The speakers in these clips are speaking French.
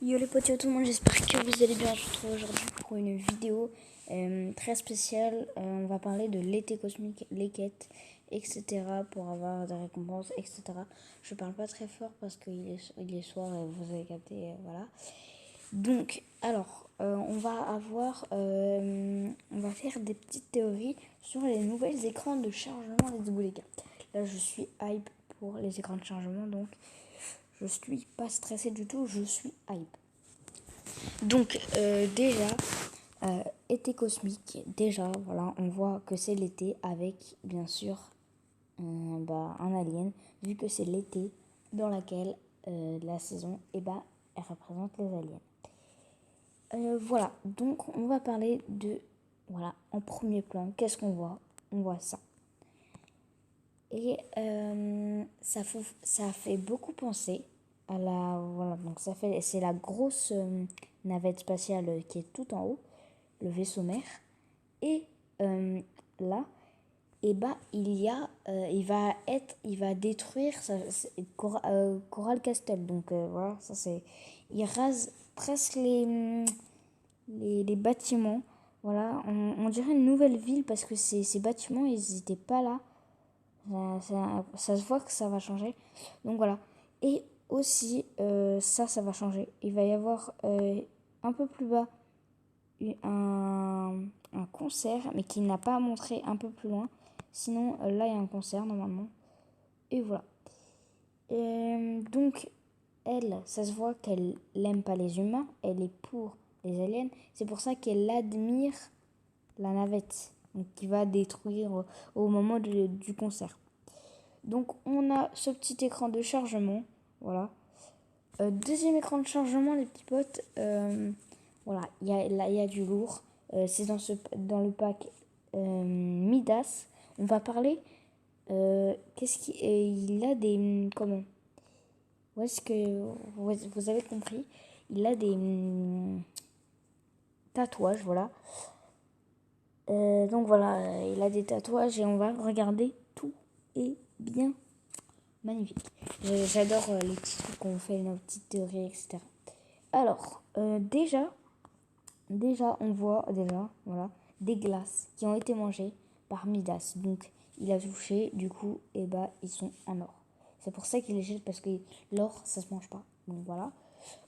Yo les potes, yo tout le monde, j'espère que vous allez bien. On se retrouve aujourd'hui pour une vidéo très spéciale. On va parler de l'été cosmique, les quêtes, etc. pour avoir des récompenses, etc. Je parle pas très fort parce qu'il est soir et vous avez capté, voilà. Donc, alors, on va faire des petites théories sur les nouvelles écrans de chargement des Go les gars. Là, je suis hype pour les écrans de chargement, donc je suis pas stressé du tout, je suis hype. Donc déjà, été cosmique, déjà, voilà, on voit que c'est l'été avec, bien sûr, un alien, vu que c'est l'été dans laquelle la saison, elle représente les aliens. Voilà, donc on va parler de, voilà, en premier plan, qu'est-ce qu'on voit? On voit ça. Et ça fait beaucoup penser à la, voilà, donc c'est la grosse navette spatiale qui est tout en haut, le vaisseau mère. Et là, il va détruire Coral Castle. Donc voilà, ça c'est, il rase presque les bâtiments. Voilà, on dirait une nouvelle ville parce que ces bâtiments, ils n'étaient pas là. Ça se voit que ça va changer. Donc voilà. Et aussi, ça va changer. Il va y avoir un peu plus bas un concert, mais qui n'a pas montré un peu plus loin. Sinon, là, il y a un concert normalement. Et voilà. Donc, elle, ça se voit qu'elle n'aime pas les humains. Elle est pour les aliens. C'est pour ça qu'elle admire la navette. Donc, qui va détruire au moment du concert. Donc on a ce petit écran de chargement, voilà. Deuxième écran de chargement les petits potes, voilà, il y a du lourd. C'est dans le pack Midas. On va parler, il a des, comment, où est-ce que, vous avez compris, il a des tatouages, voilà. Donc voilà, il a des tatouages et on va regarder tout est bien magnifique. J'adore les petits trucs qu'on fait, nos petites théories, etc. Alors, déjà, on voit voilà, des glaces qui ont été mangées par Midas. Donc, il a touché, du coup, ils sont en or. C'est pour ça qu'il les jette, parce que l'or, ça se mange pas. Donc voilà.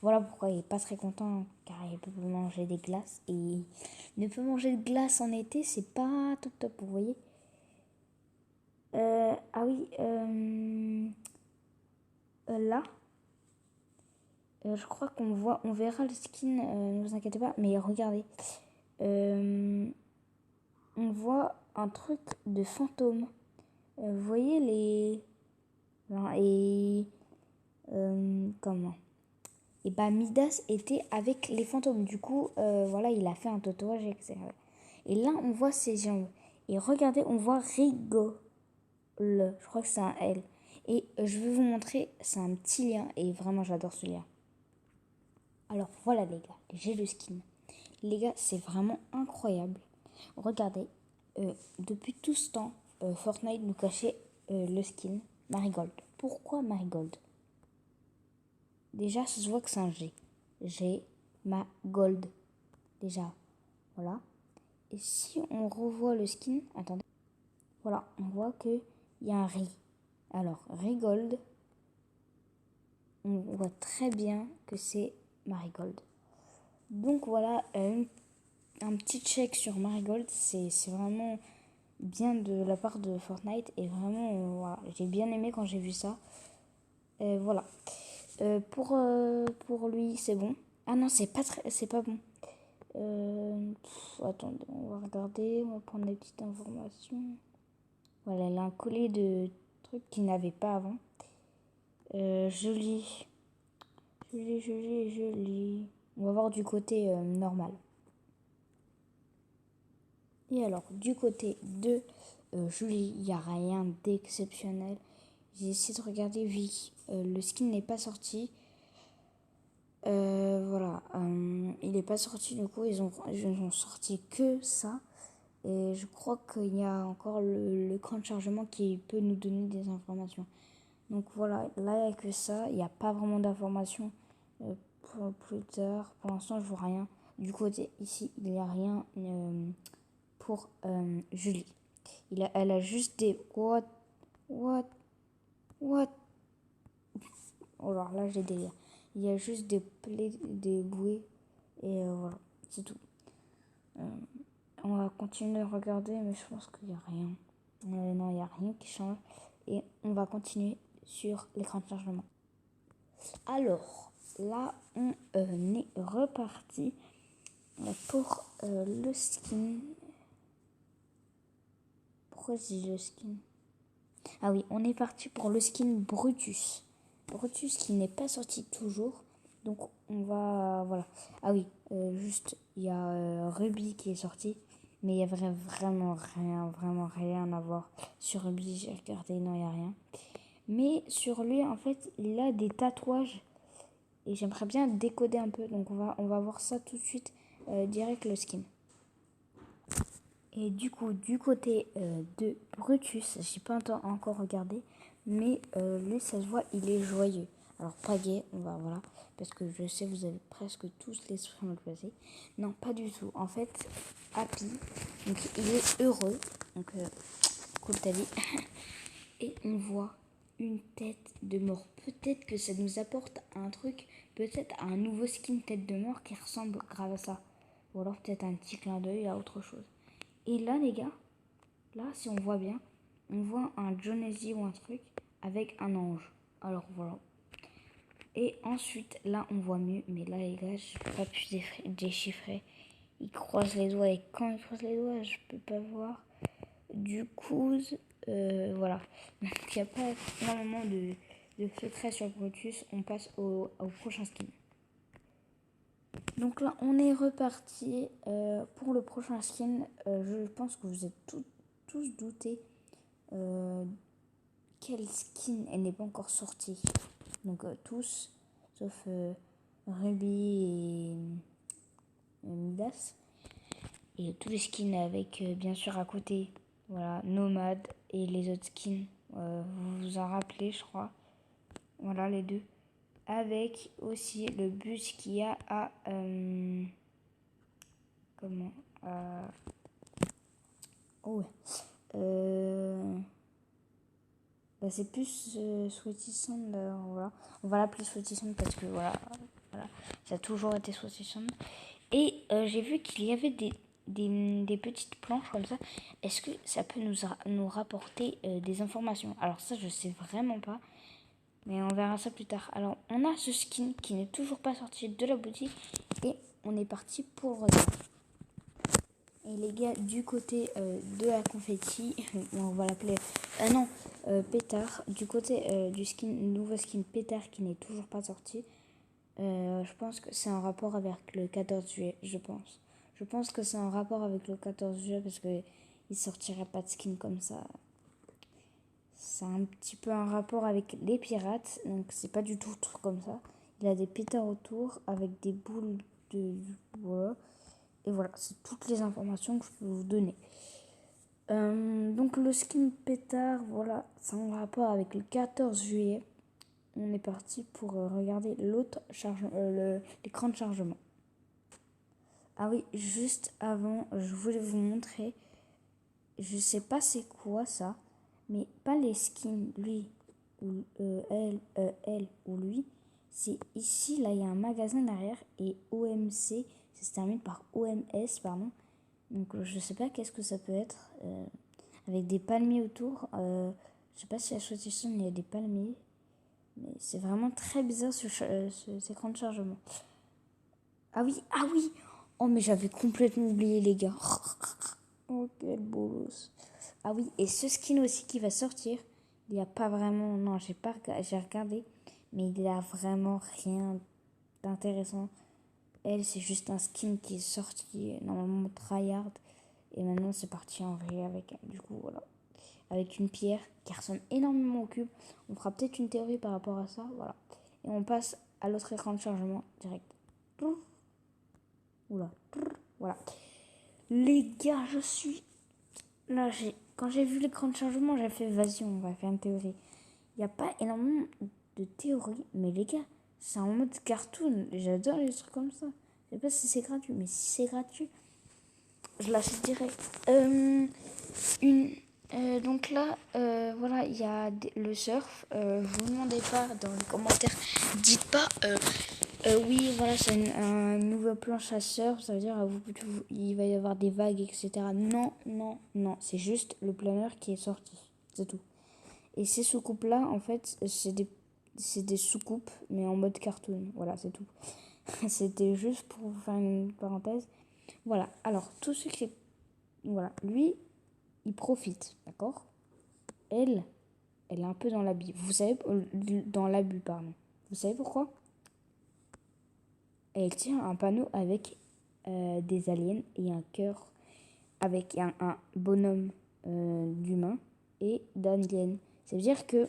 Voilà pourquoi il est pas très content, car il peut manger des glaces. Et il ne peut manger de glace en été, c'est pas top top, vous voyez. Ah oui, là, je crois on verra le skin, ne vous inquiétez pas, mais regardez. On voit un truc de fantôme. Vous voyez les... Et... comment? Et Midas était avec les fantômes. Du coup, voilà, il a fait un tatouage, etc. Et là, on voit ses jambes. Et regardez, on voit Rigole. Je crois que c'est un L. Et je vais vous montrer, c'est un petit lien. Et vraiment, j'adore ce lien. Alors voilà les gars, j'ai le skin. Les gars, c'est vraiment incroyable. Regardez, depuis tout ce temps, Fortnite nous cachait le skin Marigold. Pourquoi Marigold? Déjà, ça se voit que c'est un G. G, ma gold. Déjà, voilà. Et si on revoit le skin, attendez. Voilà, on voit qu'il y a un Ri. Alors, Rigold, on voit très bien que c'est Marigold. Donc voilà, un petit check sur Marigold, c'est vraiment bien de la part de Fortnite. Et vraiment, voilà, j'ai bien aimé quand j'ai vu ça. Voilà. Pour lui, c'est bon. Ah non, c'est pas bon. Attendez, on va regarder, on va prendre des petites informations. Voilà, elle a un collier de trucs qu'il n'avait pas avant. Joli. Joli. On va voir du côté normal. Et alors, du côté de Julie, il n'y a rien d'exceptionnel. J'ai essayé de regarder, oui, le skin n'est pas sorti. Voilà, il n'est pas sorti, du coup, ils ont sorti que ça. Et je crois qu'il y a encore l'écran de chargement qui peut nous donner des informations. Donc voilà, là, il n'y a que ça. Il n'y a pas vraiment d'informations pour plus tard. Pour l'instant, je vois rien. Du côté ici, il n'y a rien pour Julie. Elle a juste des what. Oh, alors là, j'ai délire. Il y a juste des bouées et voilà, c'est tout. On va continuer de regarder, mais je pense qu'il n'y a rien. Non, il n'y a rien qui change. Et on va continuer sur l'écran de chargement. Alors, là, on est reparti pour le skin. Pourquoi je dis le skin? Ah oui, on est parti pour le skin Brutus. Brutus qui n'est pas sorti toujours. Donc, on va... Voilà. Ah oui, juste, il y a Ruby qui est sorti. Mais il y avait vraiment rien à voir. Sur Ruby, j'ai regardé, non, il n'y a rien. Mais sur lui, en fait, il a des tatouages. Et j'aimerais bien décoder un peu. Donc, on va voir ça tout de suite, direct le skin. Et du coup, du côté de Brutus, j'ai pas encore regardé. Mais lui, ça se voit, il est joyeux. Alors, pas gay, on va, voilà. Parce que je sais, vous avez presque tous l'esprit mal placé. Non, pas du tout. En fait, happy. Donc, il est heureux. Donc, cool ta vie. Et on voit une tête de mort. Peut-être que ça nous apporte un truc. Peut-être un nouveau skin tête de mort qui ressemble grave à ça. Ou alors peut-être un petit clin d'œil à autre chose. Et là, les gars, là, si on voit bien, on voit un Jonesy ou un truc avec un ange. Alors, voilà. Et ensuite, là, on voit mieux. Mais là, les gars, je peux pas plus déchiffrer. Il croise les doigts. Et quand il croise les doigts, je peux pas voir. Du coup, voilà. Donc, il n'y a pas énormément de secrets sur Brutus. On passe au prochain skin. Donc là, on est reparti pour le prochain skin. Je pense que vous êtes tous doutés quel skin elle n'est pas encore sortie. Donc tous, sauf Ruby et Midas. Et tous les skins avec, bien sûr, à côté, voilà, Nomad et les autres skins. Vous vous en rappelez, je crois. Voilà, les deux. Avec aussi le bus qu'il y a à... comment oh bah c'est plus Sweaty Sound, voilà. On va l'appeler Sweaty Sound parce que voilà, ça a toujours été Sweaty Sound. Et j'ai vu qu'il y avait des petites planches comme ça. Est-ce que ça peut nous rapporter des informations? Alors ça, je sais vraiment pas. Mais on verra ça plus tard. Alors, on a ce skin qui n'est toujours pas sorti de la boutique. Et on est parti pour le regarder. Et les gars, du côté de la confetti, on va l'appeler... non, pétard. Du côté du nouveau skin pétard qui n'est toujours pas sorti. Je pense que c'est un rapport avec le 14 juillet, je pense. Je pense que c'est un rapport avec le 14 juillet parce qu'il ne sortirait pas de skin comme ça. C'est un petit peu un rapport avec les pirates, donc c'est pas du tout truc comme ça. Il a des pétards autour avec des boules de... Voilà. Et voilà, c'est toutes les informations que je peux vous donner. Donc le skin pétard, voilà, c'est en rapport avec le 14 juillet. On est parti pour regarder l'écran de chargement. Ah oui, juste avant, je voulais vous montrer, je sais pas c'est quoi ça, mais pas les skins, lui, ou elle ou lui. C'est ici, là, il y a un magasin derrière, et OMC, ça se termine par OMS, pardon. Donc je sais pas qu'est-ce que ça peut être, avec des palmiers autour. Je sais pas si à Sweaty il y a des palmiers. Mais c'est vraiment très bizarre cet écran de chargement. Ah oui. Oh mais j'avais complètement oublié les gars. Oh quel bolos. Ah oui, et ce skin aussi qui va sortir, il n'y a pas vraiment... Non, j'ai regardé, mais il n'y a vraiment rien d'intéressant. Elle, c'est juste un skin qui est sorti normalement tryhard. Et maintenant c'est parti en vrai avec elle. Du coup voilà. Avec une pierre qui ressemble énormément au cube. On fera peut-être une théorie par rapport à ça. Voilà. Et on passe à l'autre écran de chargement direct. Oula. Voilà. Les gars, je suis... Là, quand j'ai vu l'écran de chargement, j'ai fait vas-y, on va faire une théorie. Il n'y a pas énormément de théories, mais les gars, C'est en mode cartoon. J'adore les trucs comme ça. Je sais pas si c'est gratuit, mais si c'est gratuit, je l'achète direct. Donc là, voilà, il y a le surf. Vous ne demandez pas dans les commentaires. Dites pas, oui, voilà, c'est un nouveau planche à surf. Ça veut dire, il va y avoir des vagues, etc. Non, non, non. C'est juste le planeur qui est sorti. C'est tout. Et ces sous-coupes-là, en fait, c'est des sous-coupes, mais en mode cartoon. Voilà, c'est tout. C'était juste pour vous faire une parenthèse. Voilà. Alors, tout ce qui est... Voilà. Lui, il profite, d'accord? Elle est un peu dans l'abus. Vous savez... Dans l'abus, pardon. Vous savez pourquoi? Elle tient un panneau avec des aliens et un cœur avec un bonhomme d'humain et d'alien. Ça veut dire que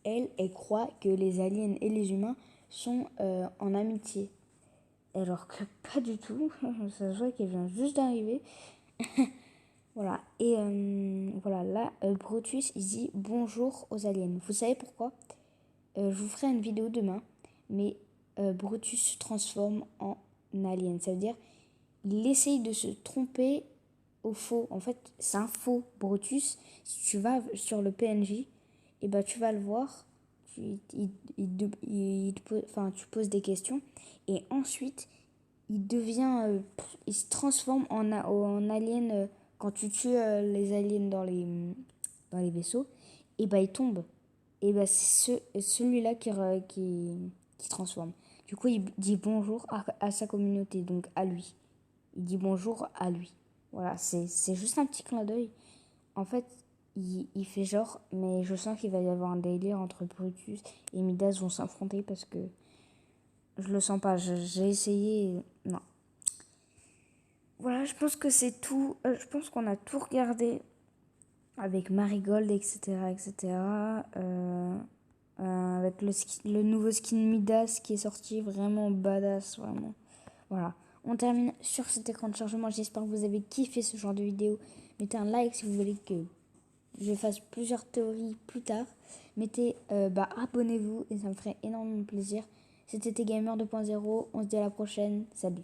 elle croit que les aliens et les humains sont en amitié. Alors que pas du tout. Ça se voit qu'elle vient juste d'arriver. Voilà. Et voilà, là, Brutus, il dit bonjour aux aliens. Vous savez pourquoi? Je vous ferai une vidéo demain. Mais Brutus se transforme en alien. Ça veut dire il essaye de se tromper au faux. En fait, c'est un faux Brutus. Si tu vas sur le PNJ, et ben, tu vas le voir. Tu poses des questions. Et ensuite, il devient... il se transforme en alien. Quand tu tues les aliens dans les vaisseaux, et ben, il tombe. Et ben, c'est celui-là qui transforme. Du coup, il dit bonjour à sa communauté, donc à lui. Il dit bonjour à lui. Voilà, c'est juste un petit clin d'œil. En fait, il fait genre, mais je sens qu'il va y avoir un délire entre Brutus et Midas vont s'affronter parce que je le sens pas. J'ai essayé. Non. Voilà, je pense que c'est tout. Je pense qu'on a tout regardé avec Marigold, etc. etc. Avec le nouveau skin Midas qui est sorti, vraiment badass, vraiment. Voilà. On termine sur cet écran de chargement. J'espère que vous avez kiffé ce genre de vidéo. Mettez un like si vous voulez que je fasse plusieurs théories plus tard. Abonnez-vous et ça me ferait énormément plaisir. C'était Gamer 2.0. On se dit à la prochaine. Salut.